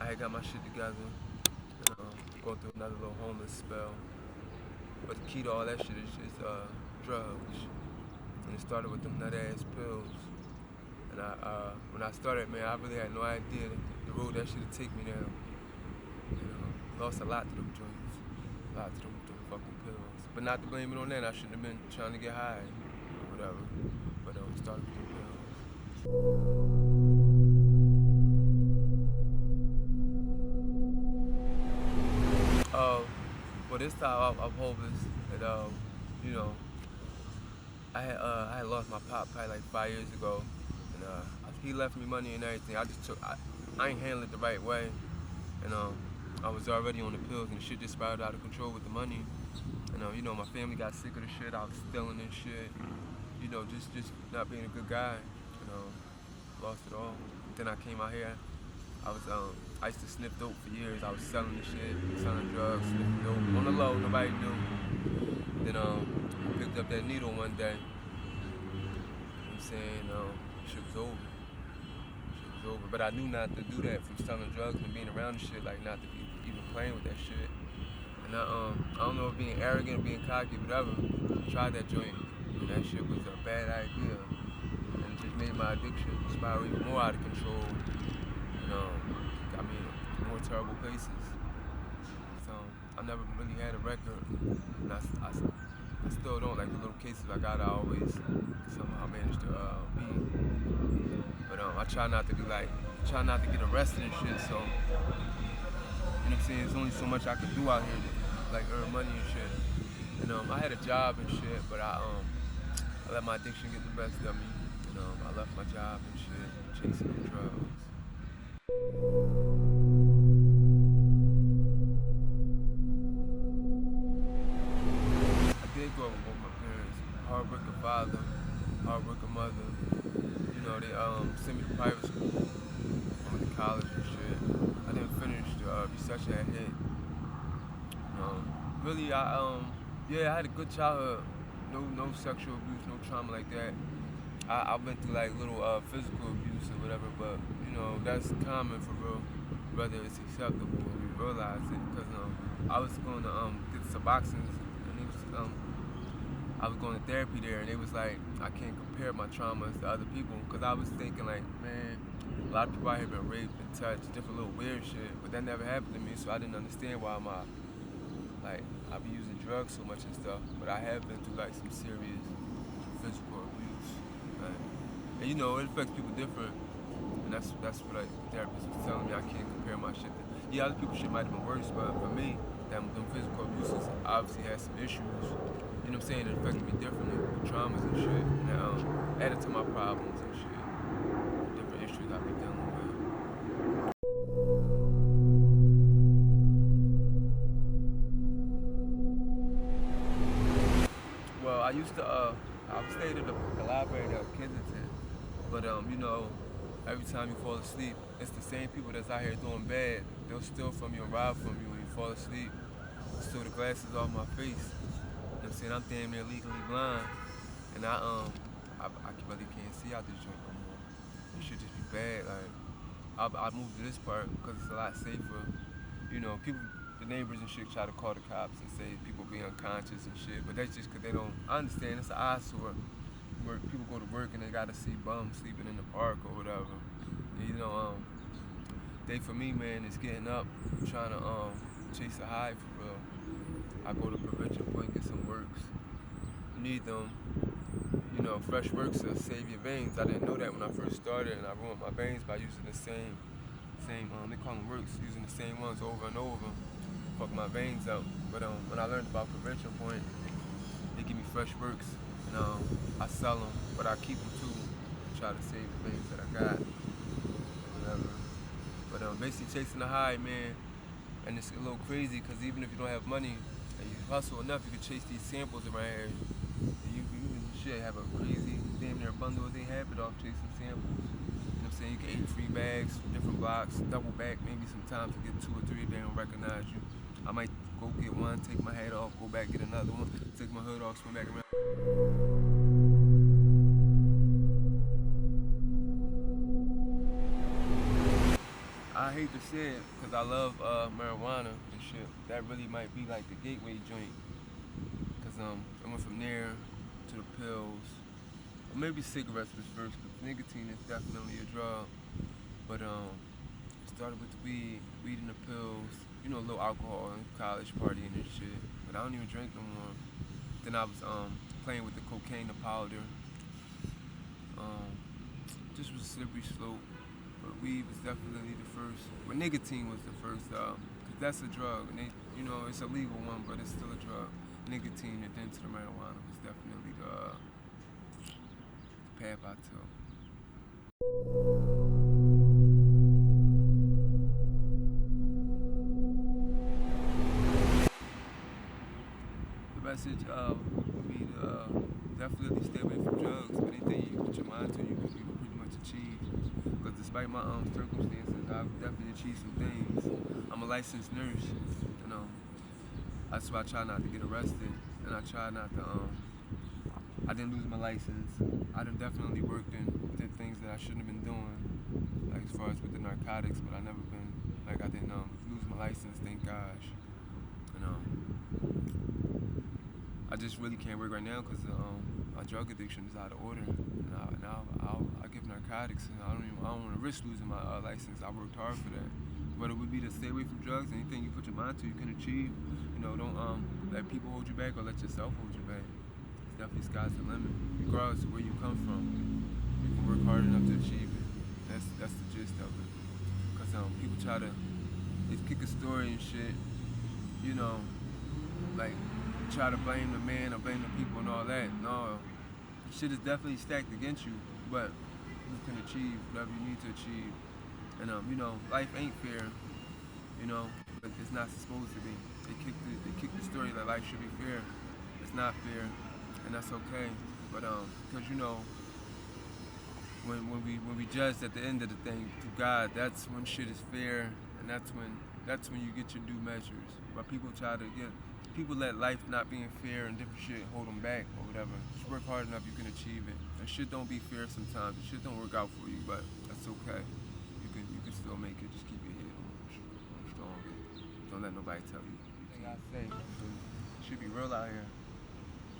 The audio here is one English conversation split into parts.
I had got my shit together, and going through another little homeless spell. But the key to all that shit is just drugs. And it started with them nut ass pills. And when I started, man, I really had no idea the road that shit would take me down. Lost a lot to them joints, a lot to them fucking pills. But not to blame it on that. I shouldn't have been trying to get high or whatever. But it started with the pills. Well, this time I'm homeless, and I had lost my pop probably like 5 years ago, and he left me money and everything. I ain't handled it the right way, and I was already on the pills, and the shit just spiraled out of control with the money. And my family got sick of the shit. I was stealing and shit, just not being a good guy. Lost it all. Then I came out here. I used to sniff dope for years. I was selling the shit, selling drugs, sniffing dope on the low. Nobody knew. Then picked up that needle one day. I'm saying shit was over. Shit was over. But I knew not to do that from selling drugs and being around the shit, like not to be even playing with that shit. And I don't know if being arrogant or being cocky, whatever. I tried that joint, and that shit was a bad idea. And it just made my addiction spiral even more out of control. More terrible places. So I never really had a record. And I still don't. Like the little cases I got, I always somehow managed to beat. But I try not to get arrested and shit. So you know what I'm saying? There's only so much I could do out here to like earn money and shit. And I had a job and shit, but I let my addiction get the best of me. I left my job and shit, chasing them drugs. I did grow up with my parents. Hard-working father, hard-working mother. They sent me to private school. I went to college and shit. I didn't finish the recession I hit. Really, I had a good childhood. No sexual abuse, no trauma like that. I went through like little physical abuse or whatever, but that's common for real, whether it's acceptable or we realize it. Because I was going to get Suboxones, and I was going to therapy there, and it was like I can't compare my traumas to other people, because I was thinking like, man, a lot of people out here been raped and touched, different little weird shit, but that never happened to me, so I didn't understand why I be using drugs so much and stuff. But I have been through like some serious physical abuse. Right? And it affects people different. And that's what the therapist was telling me. I can't compare my shit to. Yeah, other people's shit might have been worse, but for me, them physical abuses obviously had some issues. You know what I'm saying? It affected me differently, with traumas and shit. And added to my problems and shit. Different issues I be dealing with. Well, I used to, I stayed at the library at Kensington, but every time you fall asleep, it's the same people that's out here doing bad. They'll steal from you and rob from you when you fall asleep. Steal the glasses off my face. You know what I'm saying? I'm damn near legally blind, and I really can't see out this joint no more. It should just be bad. Like I moved to this part because it's a lot safer. People. The neighbors and shit try to call the cops and say people be unconscious and shit, but that's just because they don't. I understand it's an eyesore. Where people go to work and they gotta see bums sleeping in the park or whatever. And, they for me, man, is getting up, trying to chase a high for real. I go to prevention point, get some works. You need them. Fresh works to save your veins. I didn't know that when I first started, and I ruined my veins by using the same. They call them works, using the same ones over and over. Fuck my veins up. But when I learned about prevention point, they give me fresh works, and I sell them, but I keep them too. Try to save the veins that I got, whatever. But basically chasing the high, man, and it's a little crazy because even if you don't have money and you hustle enough, you can chase these samples around here. And you should have a crazy damn near bundle of they have it off chasing samples. You know what I'm saying? You can 8 free bags, different blocks, double back, maybe sometimes you get 2 or 3, they don't recognize you. I might go get one, take my hat off, go back, get another one, take my hood off, swim back around. I hate the said, because I love marijuana and shit, that really might be like the gateway joint. Because I went from there to the pills. Or maybe cigarettes was first, because nicotine is definitely a drug. But it started with the weed and the pills, you know, a little alcohol and college partying and shit. But I don't even drink no more. Then I was playing with the cocaine, the powder. Just was a slippery slope. But weed was definitely the first. But nicotine was the first, because that's a drug. And you know, it's a legal one, but it's still a drug. Nicotine and then to the marijuana was definitely the path I took. The message would be to definitely stay away from drugs. But anything you put your mind to, you can pretty much achieve. Because despite my circumstances, I've definitely achieved some things. I'm a licensed nurse, you know. That's why I try not to get arrested, and I try not to. I didn't lose my license. I done definitely worked and did things that I shouldn't have been doing, like as far as with the narcotics. But I never been like I didn't lose my license, thank gosh. And I just really can't work right now because my drug addiction is out of order. And I give narcotics, and I don't want to risk losing my license. I worked hard for that. But it would be to stay away from drugs. Anything you put your mind to, you can achieve. You know, don't let people hold you back or let yourself hold you back. It's definitely sky's the limit. Regardless of where you come from, you can work hard enough to achieve it. That's the gist of it. Cause people try to kick a story and shit. You know, like try to blame the man or blame the people and all that. No, shit is definitely stacked against you, but you can achieve whatever you need to achieve. And you know, life ain't fair, you know, but it's not supposed to be. They kick the story that life should be fair. It's not fair, and that's okay. But because you know, when we judge at the end of the thing through God, that's when shit is fair, and that's when you get your due measures. But people let life not being fair and different shit hold them back or whatever. Just work hard enough, you can achieve it. And shit don't be fair sometimes. And shit don't work out for you, but that's okay. You can still make it. Just keep your head on strong. Don't let nobody tell you. Thing I say, it should be real out here.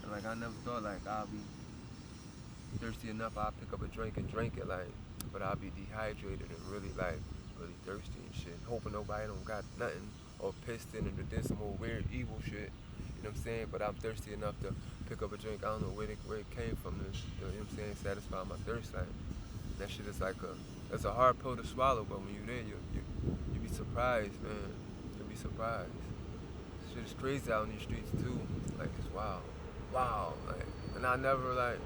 And like I never thought like I'll be thirsty enough. I'll pick up a drink and drink it like, but I'll be dehydrated and really thirsty and shit. Hoping nobody don't got nothing or pissed in and did some old weird evil shit. You know what I'm saying? But I'm thirsty enough to pick up a drink. I don't know where it came from. You know what I'm saying? Satisfy my thirst. Like that shit is like it's a hard pill to swallow, but when you're there, you be surprised, man. You'll be surprised. Shit is crazy out in these streets too. Like it's wild. Like, and I never like,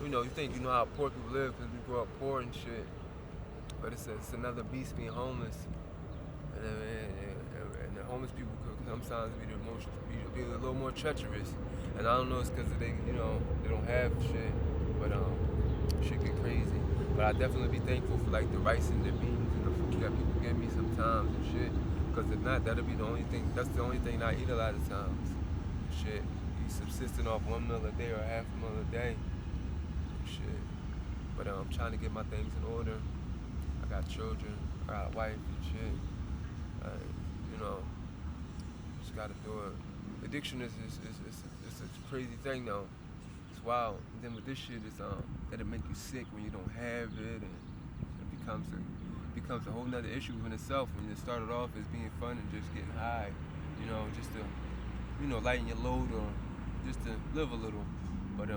you know, you think you know how poor people live because we grew up poor and shit. But it's another beast being homeless. And the homeless people could sometimes be a little more treacherous. And I don't know, it's because they don't have shit. But shit get crazy. But I definitely be thankful for like the rice and the beans and the food that people give me sometimes and shit. Because if not, that'll be the only thing. That's the only thing I eat a lot of times. Shit, you subsisting off 1 meal a day or half a meal a day. Shit. But I'm trying to get my things in order. I got children. I got a wife and shit. You know, just gotta do it. Addiction is a crazy thing though. It's wild. And then with this shit, it's that'll make you sick when you don't have it, and it becomes a whole nother issue in itself. When it started off as being fun and just getting high, you know, just to, you know, lighten your load or just to live a little. But it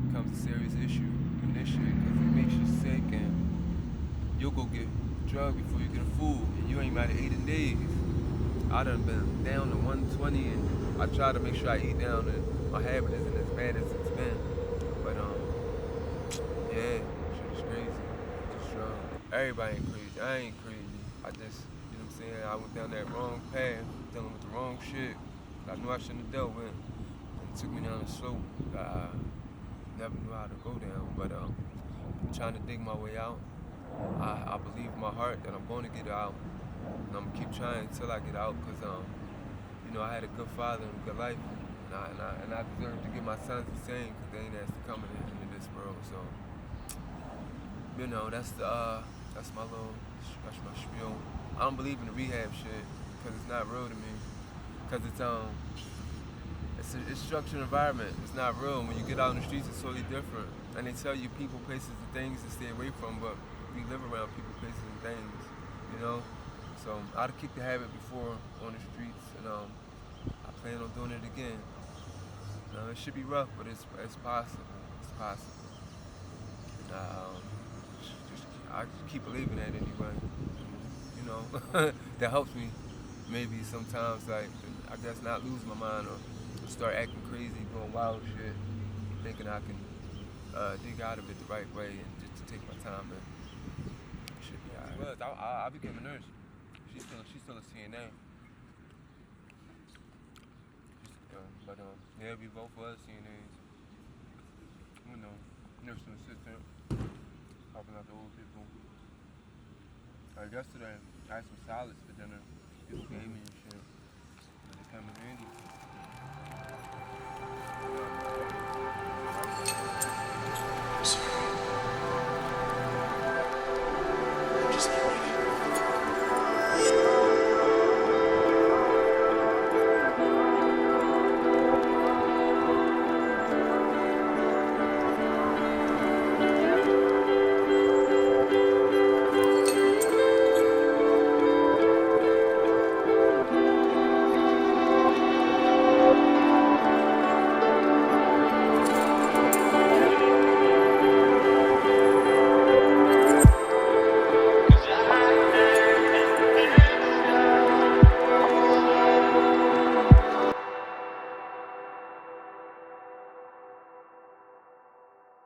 becomes a serious issue in this shit because it makes you sick, and you'll go get drug before you get a food, and you ain't about to eat in days. I done been down to 120, and I try to make sure I eat down, and my habit isn't as bad as it's been. But yeah, shit is crazy. Just everybody ain't crazy. I ain't crazy. I just, you know what I'm saying? I went down that wrong path, dealing with the wrong shit. I knew I shouldn't have dealt with, and it took me down a slope that I never knew how to go down. But I'm trying to dig my way out. I believe in my heart that I'm going to get out, and I'm gonna keep trying until I get out, because you know, I had a good father and a good life, and I deserve to give my sons the same, because they ain't asked to come into this world. So, you know, that's my spiel. I don't believe in the rehab shit because it's not real to me. Because it's structured environment. It's not real. When you get out in the streets, it's totally different. And they tell you people, places, and things to stay away from, but we live around people, places, and things, you know? So I'd kick the habit before on the streets, and I plan on doing it again. It should be rough, but it's possible. It's possible. And, I just keep believing that anyway. You know, that helps me maybe sometimes, like, I guess not lose my mind or start acting crazy, doing wild shit, thinking I can dig out of it the right way and just to take my time and it should be alright. I became a nurse. She's still a CNA. But yeah, we both was CNAs. You know, nursing assistant, helping out the old people. Yesterday, I had some salads for dinner. People gave me and shit. But they come in handy.